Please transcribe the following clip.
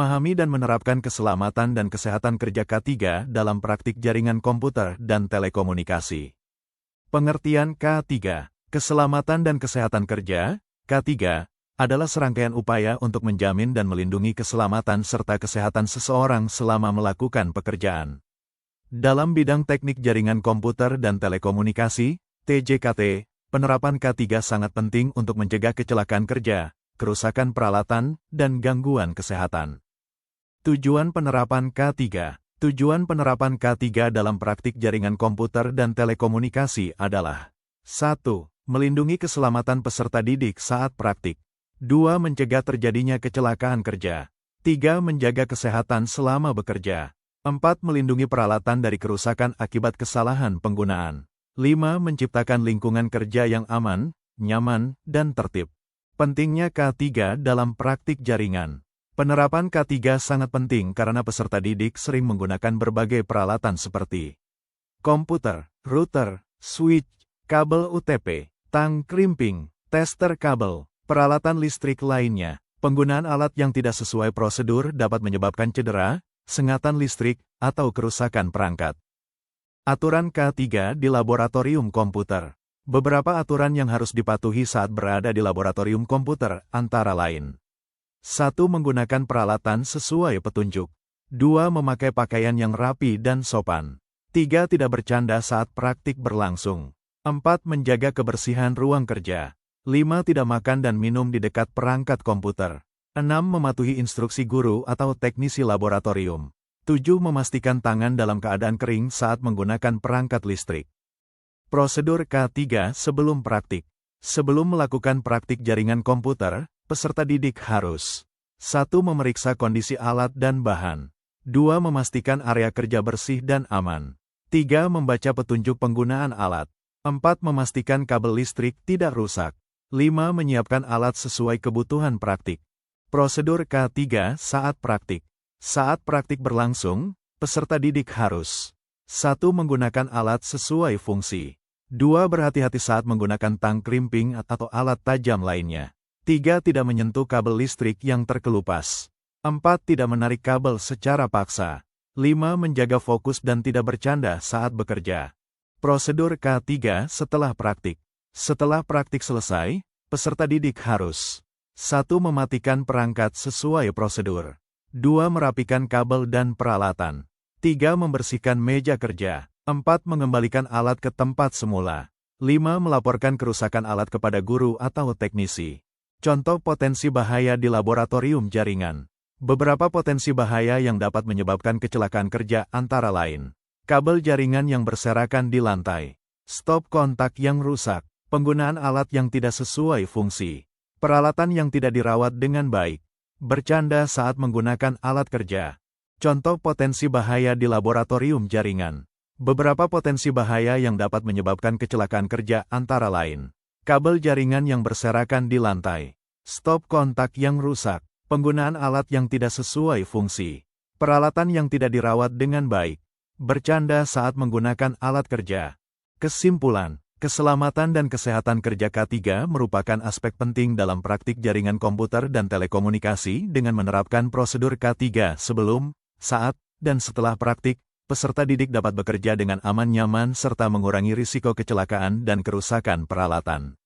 Memahami dan menerapkan keselamatan dan kesehatan kerja K3 dalam praktik jaringan komputer dan telekomunikasi. Pengertian K3, keselamatan dan kesehatan kerja, K3, adalah serangkaian upaya untuk menjamin dan melindungi keselamatan serta kesehatan seseorang selama melakukan pekerjaan. Dalam bidang teknik jaringan komputer dan telekomunikasi, TJKT, penerapan K3 sangat penting untuk mencegah kecelakaan kerja, kerusakan peralatan, dan gangguan kesehatan. Tujuan penerapan K3. Tujuan penerapan K3 dalam praktik jaringan komputer dan telekomunikasi adalah 1. Melindungi keselamatan peserta didik saat praktik. 2. Mencegah terjadinya kecelakaan kerja. 3. Menjaga kesehatan selama bekerja. 4. Melindungi peralatan dari kerusakan akibat kesalahan penggunaan. 5. Menciptakan lingkungan kerja yang aman, nyaman, dan tertib. Pentingnya K3 dalam praktik jaringan. Penerapan K3 sangat penting karena peserta didik sering menggunakan berbagai peralatan seperti komputer, router, switch, kabel UTP, tang crimping, tester kabel, peralatan listrik lainnya. Penggunaan alat yang tidak sesuai prosedur dapat menyebabkan cedera, sengatan listrik, atau kerusakan perangkat. Aturan K3 di laboratorium komputer. Beberapa aturan yang harus dipatuhi saat berada di laboratorium komputer, antara lain. 1. Menggunakan peralatan sesuai petunjuk. 2. Memakai pakaian yang rapi dan sopan. 3. Tidak bercanda saat praktik berlangsung. 4. Menjaga kebersihan ruang kerja. 5. Tidak makan dan minum di dekat perangkat komputer. 6. Mematuhi instruksi guru atau teknisi laboratorium. 7. Memastikan tangan dalam keadaan kering saat menggunakan perangkat listrik. Prosedur K3 sebelum praktik. Sebelum melakukan praktik jaringan komputer, peserta didik harus 1. Memeriksa kondisi alat dan bahan. 2. Memastikan area kerja bersih dan aman. 3. Membaca petunjuk penggunaan alat. 4. Memastikan kabel listrik tidak rusak. 5. Menyiapkan alat sesuai kebutuhan praktik. Prosedur K3 saat praktik. Saat praktik berlangsung, peserta didik harus 1. Menggunakan alat sesuai fungsi. 2. Berhati-hati saat menggunakan tang crimping atau alat tajam lainnya. 3. Tidak menyentuh kabel listrik yang terkelupas. 4. Tidak menarik kabel secara paksa. 5. Menjaga fokus dan tidak bercanda saat bekerja. Prosedur K3 setelah praktik. Setelah praktik selesai, peserta didik harus 1. Mematikan perangkat sesuai prosedur. 2. Merapikan kabel dan peralatan. 3. Membersihkan meja kerja. 4. Mengembalikan alat ke tempat semula. 5. Melaporkan kerusakan alat kepada guru atau teknisi. Contoh potensi bahaya di laboratorium jaringan. Beberapa potensi bahaya yang dapat menyebabkan kecelakaan kerja antara lain. Kabel jaringan yang berserakan di lantai. Stop kontak yang rusak. Penggunaan alat yang tidak sesuai fungsi. Peralatan yang tidak dirawat dengan baik. Bercanda saat menggunakan alat kerja. Contoh potensi bahaya di laboratorium jaringan. Beberapa potensi bahaya yang dapat menyebabkan kecelakaan kerja antara lain. Kabel jaringan yang berserakan di lantai. Stop kontak yang rusak. Penggunaan alat yang tidak sesuai fungsi. Peralatan yang tidak dirawat dengan baik. Bercanda saat menggunakan alat kerja. Kesimpulan, keselamatan dan kesehatan kerja K3 merupakan aspek penting dalam praktik jaringan komputer dan telekomunikasi dengan menerapkan prosedur K3 sebelum, saat, dan setelah praktik. Peserta didik dapat bekerja dengan aman nyaman serta mengurangi risiko kecelakaan dan kerusakan peralatan.